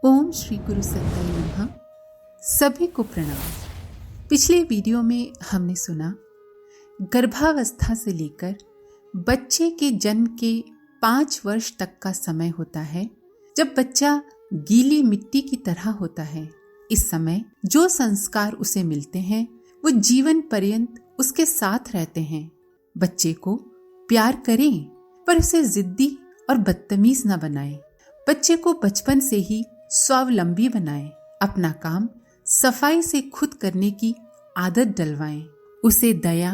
ओम श्री गुरु सत्ताई नमः। सभी को प्रणाम। पिछले वीडियो में हमने सुना गर्भावस्था से लेकर बच्चे के जन्म के 5 वर्ष तक का समय होता है जब बच्चा गीली मिट्टी की तरह होता है। इस समय जो संस्कार उसे मिलते हैं वो जीवन पर्यंत उसके साथ रहते हैं। बच्चे को प्यार करें पर उसे जिद्दी और बदतमीज न बनाएं। बच्चे को बचपन से ही स्वावलंबी बनाएं। अपना काम सफाई से खुद करने की आदत डलवाएं। उसे दया,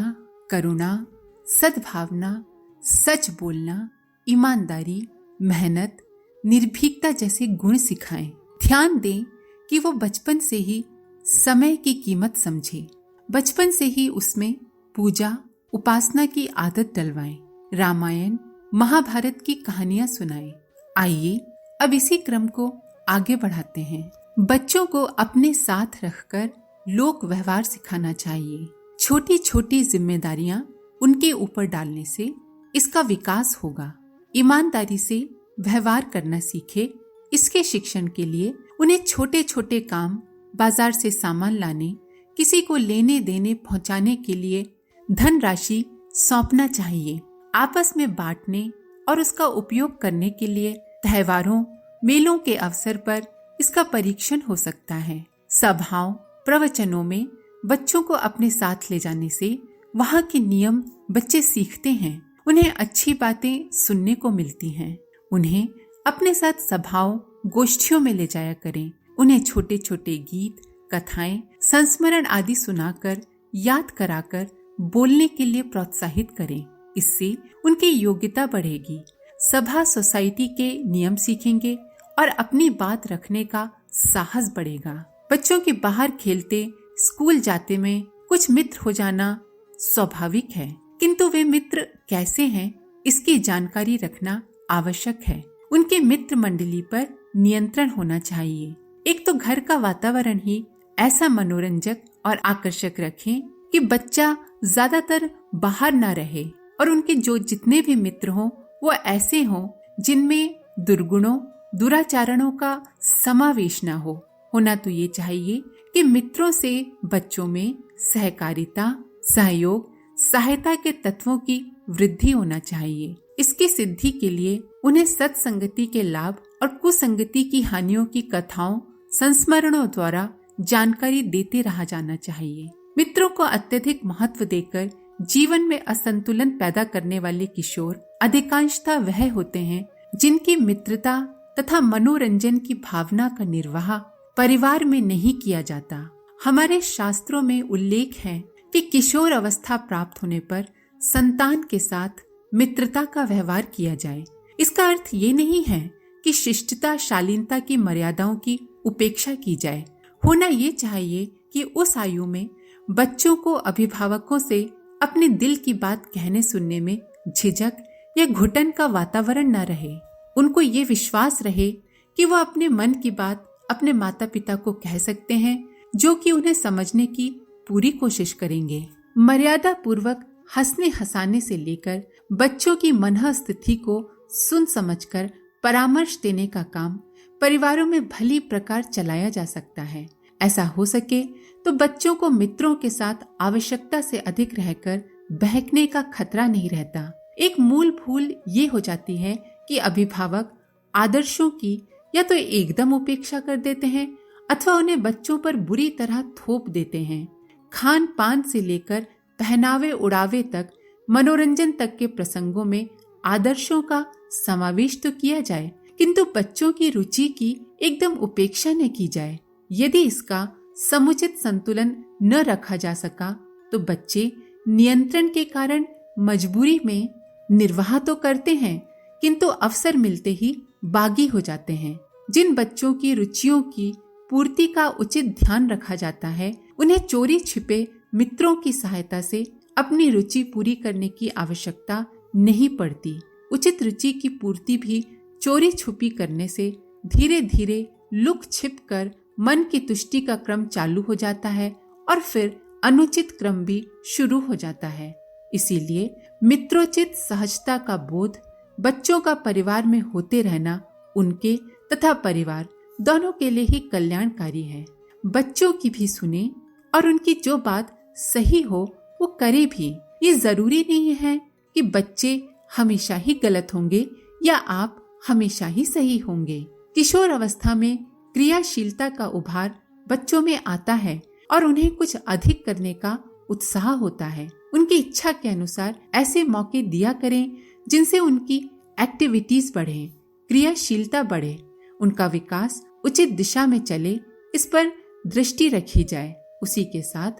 करुणा, सद्भावना, सच बोलना, ईमानदारी, मेहनत, निर्भीकता जैसे गुण सिखाएं। ध्यान दें कि वो बचपन से ही समय की कीमत समझे। बचपन से ही उसमें पूजा, उपासना की आदत डलवाएं। रामायण, महाभारत की कहानियां सुनाएं। आइए अब इसी क्रम को आगे बढ़ाते हैं। बच्चों को अपने साथ रखकर लोक व्यवहार सिखाना चाहिए। छोटी छोटी जिम्मेदारियां उनके ऊपर डालने से इसका विकास होगा। ईमानदारी से व्यवहार करना सीखे। इसके शिक्षण के लिए उन्हें छोटे छोटे काम, बाजार से सामान लाने, किसी को लेने देने पहुंचाने के लिए धनराशि सौंपना चाहिए। आपस में बांटने और उसका उपयोग करने के लिए त्योहारों, मेलों के अवसर पर इसका परीक्षण हो सकता है। सभाओं, प्रवचनों में बच्चों को अपने साथ ले जाने से वहाँ के नियम बच्चे सीखते हैं। उन्हें अच्छी बातें सुनने को मिलती हैं। उन्हें अपने साथ सभाओं, गोष्ठियों में ले जाया करें। उन्हें छोटे छोटे गीत, कथाएं, संस्मरण आदि सुनाकर, याद कराकर बोलने के लिए प्रोत्साहित करें। इससे उनकी योग्यता बढ़ेगी। सभा, सोसाइटी के नियम सीखेंगे और अपनी बात रखने का साहस बढ़ेगा। बच्चों के बाहर खेलते, स्कूल जाते में कुछ मित्र हो जाना स्वाभाविक है, किंतु वे मित्र कैसे हैं इसकी जानकारी रखना आवश्यक है। उनके मित्र मंडली पर नियंत्रण होना चाहिए। एक तो घर का वातावरण ही ऐसा मनोरंजक और आकर्षक रखें कि बच्चा ज्यादातर बाहर ना रहे और उनके जो जितने भी मित्र हों वो ऐसे हों जिनमें दुर्गुणों, दुराचरणों का समावेश न हो। होना तो ये चाहिए कि मित्रों से बच्चों में सहकारिता, सहयोग, सहायता के तत्वों की वृद्धि होना चाहिए। इसकी सिद्धि के लिए उन्हें सत्संगति के लाभ और कुसंगति की हानियों की कथाओं, संस्मरणों द्वारा जानकारी देते रहा जाना चाहिए। मित्रों को अत्यधिक महत्व देकर जीवन में असंतुलन पैदा करने वाले किशोर अधिकांशतः वह होते हैं जिनकी मित्रता तथा मनोरंजन की भावना का निर्वाह परिवार में नहीं किया जाता। हमारे शास्त्रों में उल्लेख है कि किशोर अवस्था प्राप्त होने पर संतान के साथ मित्रता का व्यवहार किया जाए। इसका अर्थ ये नहीं है कि शिष्टता, शालीनता की मर्यादाओं की उपेक्षा की जाए। होना ये चाहिए कि उस आयु में बच्चों को अभिभावकों से अपने दिल की बात कहने सुनने में झिझक या घुटन का वातावरण न रहे। उनको ये विश्वास रहे कि वो अपने मन की बात अपने माता पिता को कह सकते हैं, जो कि उन्हें समझने की पूरी कोशिश करेंगे। मर्यादा पूर्वक हंसने हंसाने से लेकर बच्चों की मनः स्थिति को सुन समझकर परामर्श देने का काम परिवारों में भली प्रकार चलाया जा सकता है। ऐसा हो सके तो बच्चों को मित्रों के साथ आवश्यकता से अधिक रहकर बहकने का खतरा नहीं रहता। एक मूल भूल ये हो जाती है कि अभिभावक आदर्शों की या तो एकदम उपेक्षा कर देते हैं अथवा उन्हें बच्चों पर बुरी तरह थोप देते हैं। खान पान से लेकर पहनावे उड़ावे तक, मनोरंजन तक के प्रसंगों में आदर्शों का समावेश तो किया जाए, किंतु बच्चों की रुचि की एकदम उपेक्षा न की जाए। यदि इसका समुचित संतुलन न रखा जा सका तो बच्चे नियंत्रण के कारण मजबूरी में निर्वाह तो करते हैं, किंतु अवसर मिलते ही बागी हो जाते हैं। जिन बच्चों की रुचियों की पूर्ति का उचित ध्यान रखा जाता है, उन्हें चोरी छिपे मित्रों की सहायता से अपनी रुचि पूरी करने की आवश्यकता नहीं पड़ती। उचित रुचि की पूर्ति भी चोरी छुपी करने से धीरे धीरे लुक छिप कर मन की तुष्टि का क्रम चालू हो जाता है और फिर अनुचित क्रम भी शुरू हो जाता है। इसीलिए मित्रोचित सहजता का बोध बच्चों का परिवार में होते रहना उनके तथा परिवार दोनों के लिए ही कल्याणकारी है। बच्चों की भी सुने और उनकी जो बात सही हो वो करे भी। ये जरूरी नहीं है कि बच्चे हमेशा ही गलत होंगे या आप हमेशा ही सही होंगे। किशोर अवस्था में क्रियाशीलता का उभार बच्चों में आता है और उन्हें कुछ अधिक करने का उत्साह होता है। उनकी इच्छा के अनुसार ऐसे मौके दिया करें जिनसे उनकी एक्टिविटीज बढ़े, क्रियाशीलता बढ़े, उनका विकास उचित दिशा में चले, इस पर दृष्टि रखी जाए। उसी के साथ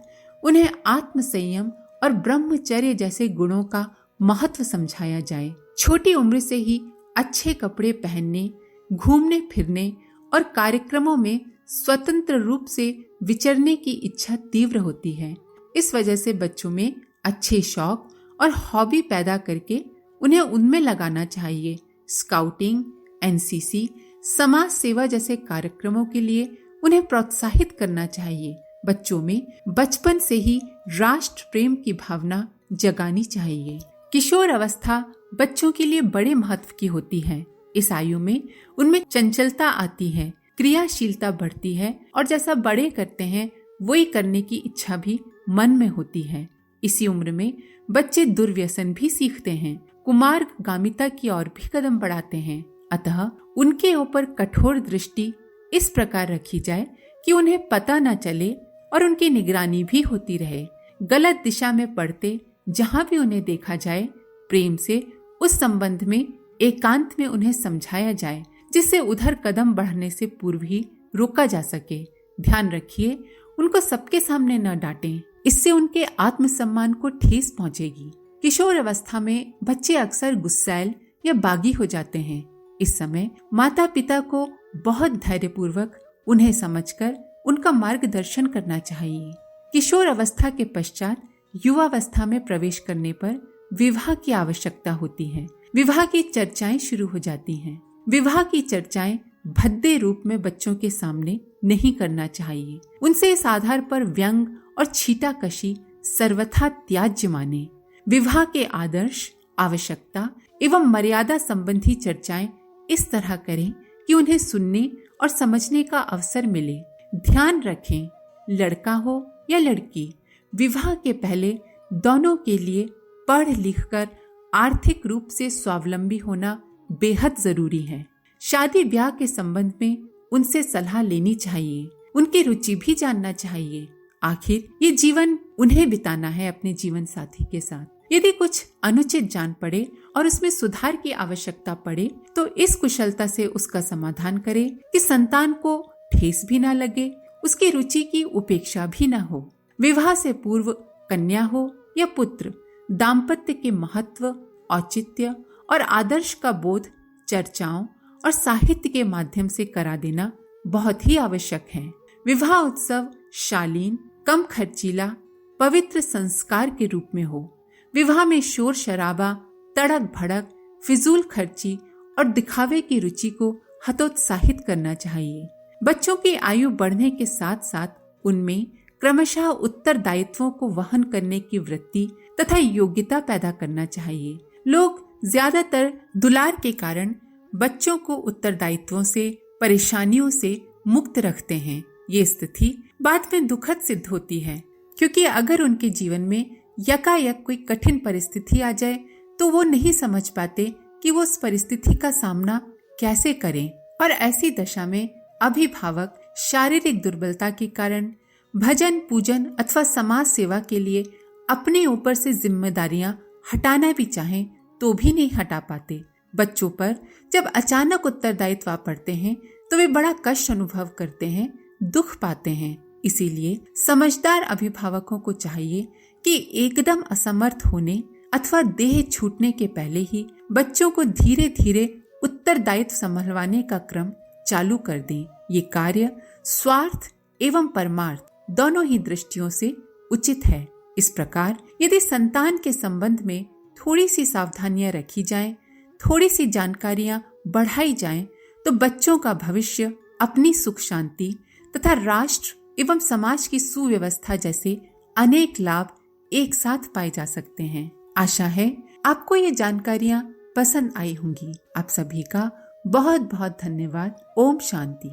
उन्हें आत्म संयम और ब्रह्मचर्य जैसे गुणों का महत्व समझाया जाए। छोटी उम्र से ही अच्छे कपड़े पहनने, घूमने फिरने और कार्यक्रमों में स्वतंत्र रूप से विचरने की इच्छा तीव्र होती है। इस वजह से बच्चों में अच्छे शौक और हॉबी पैदा करके उन्हें उनमें लगाना चाहिए। स्काउटिंग, एनसीसी, समाज सेवा जैसे कार्यक्रमों के लिए उन्हें प्रोत्साहित करना चाहिए। बच्चों में बचपन से ही राष्ट्र प्रेम की भावना जगानी चाहिए। किशोर अवस्था बच्चों के लिए बड़े महत्व की होती है। इस आयु में उनमें चंचलता आती है, क्रियाशीलता बढ़ती है और जैसा बड़े करते हैं वही करने की इच्छा भी मन में होती है। इसी उम्र में बच्चे दुर्व्यसन भी सीखते हैं, कुमारगामिता की ओर भी कदम बढ़ाते हैं। अतः उनके ऊपर कठोर दृष्टि इस प्रकार रखी जाए कि उन्हें पता न चले और उनकी निगरानी भी होती रहे। गलत दिशा में पड़ते जहाँ भी उन्हें देखा जाए, प्रेम से उस संबंध में एकांत में उन्हें समझाया जाए, जिससे उधर कदम बढ़ने से पूर्व ही रोका जा सके। ध्यान रखिए, उनको सबके सामने न डांटें, इससे उनके आत्मसम्मान को ठेस पहुंचेगी। किशोर अवस्था में बच्चे अक्सर गुस्सैल या बागी हो जाते हैं। इस समय माता पिता को बहुत धैर्यपूर्वक उन्हें समझकर उनका मार्गदर्शन करना चाहिए। किशोर अवस्था के पश्चात युवावस्था में प्रवेश करने पर विवाह की आवश्यकता होती है। विवाह की चर्चाएं शुरू हो जाती हैं। विवाह की चर्चाएं भद्दे रूप में बच्चों के सामने नहीं करना चाहिए। उनसे इस आधार पर व्यंग और छीटाकशी सर्वथा त्याज्य माने। विवाह के आदर्श, आवश्यकता एवं मर्यादा संबंधी चर्चाएं इस तरह करें कि उन्हें सुनने और समझने का अवसर मिले। ध्यान रखें, लड़का हो या लड़की, विवाह के पहले दोनों के लिए पढ़ लिखकर आर्थिक रूप से स्वावलंबी होना बेहद जरूरी है। शादी ब्याह के संबंध में उनसे सलाह लेनी चाहिए, उनकी रुचि भी जानना चाहिए। आखिर ये जीवन उन्हें बिताना है अपने जीवन साथी के साथ। यदि कुछ अनुचित जान पड़े और उसमें सुधार की आवश्यकता पड़े तो इस कुशलता से उसका समाधान करें कि संतान को ठेस भी ना लगे, उसकी रुचि की उपेक्षा भी ना हो। विवाह से पूर्व कन्या हो या पुत्र, दाम्पत्य के महत्व, औचित्य और आदर्श का बोध चर्चाओं और साहित्य के माध्यम से करा देना बहुत ही आवश्यक है। विवाह उत्सव शालीन, कम खर्चीला, पवित्र संस्कार के रूप में हो। विवाह में शोर शराबा, तड़क भड़क, फिजूल खर्ची और दिखावे की रुचि को हतोत्साहित करना चाहिए। बच्चों की आयु बढ़ने के साथ साथ उनमें क्रमशः उत्तरदायित्वों को वहन करने की वृत्ति तथा योग्यता पैदा करना चाहिए। लोग ज्यादातर दुलार के कारण बच्चों को उत्तरदायित्वों से, परेशानियों से मुक्त रखते हैं। ये स्थिति बाद में दुखद सिद्ध होती है, क्योंकि अगर उनके जीवन में यकायक कोई कठिन परिस्थिति आ जाए तो वो नहीं समझ पाते कि वो उस परिस्थिति का सामना कैसे करें, और ऐसी दशा में अभिभावक शारीरिक दुर्बलता के कारण भजन पूजन अथवा समाज सेवा के लिए अपने ऊपर से जिम्मेदारियां हटाना भी चाहें तो भी नहीं हटा पाते। बच्चों पर जब अचानक उत्तरदायित्व आ पड़ते हैं तो वे बड़ा कष्ट अनुभव करते हैं, दुख पाते हैं। इसीलिए समझदार अभिभावकों को चाहिए कि एकदम असमर्थ होने अथवा देह छूटने के पहले ही बच्चों को धीरे धीरे उत्तरदायित्व संभलवाने का क्रम चालू कर दें। ये कार्य स्वार्थ एवं परमार्थ दोनों ही दृष्टियों से उचित है। इस प्रकार यदि संतान के संबंध में थोड़ी सी सावधानियां रखी जाएं, थोड़ी सी जानकारियां बढ़ाई जाएं, तो बच्चों का भविष्य, अपनी सुख शांति तथा राष्ट्र एवं समाज की सुव्यवस्था जैसे अनेक लाभ एक साथ पाए जा सकते हैं। आशा है आपको ये जानकारियां पसंद आई होंगी। आप सभी का बहुत बहुत धन्यवाद। ओम शांति।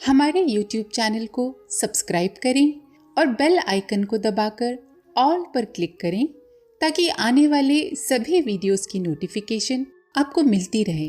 हमारे YouTube चैनल को सब्सक्राइब करें और बेल आइकन को दबाकर ऑल पर क्लिक करें ताकि आने वाले सभी वीडियोस की नोटिफिकेशन आपको मिलती रहे।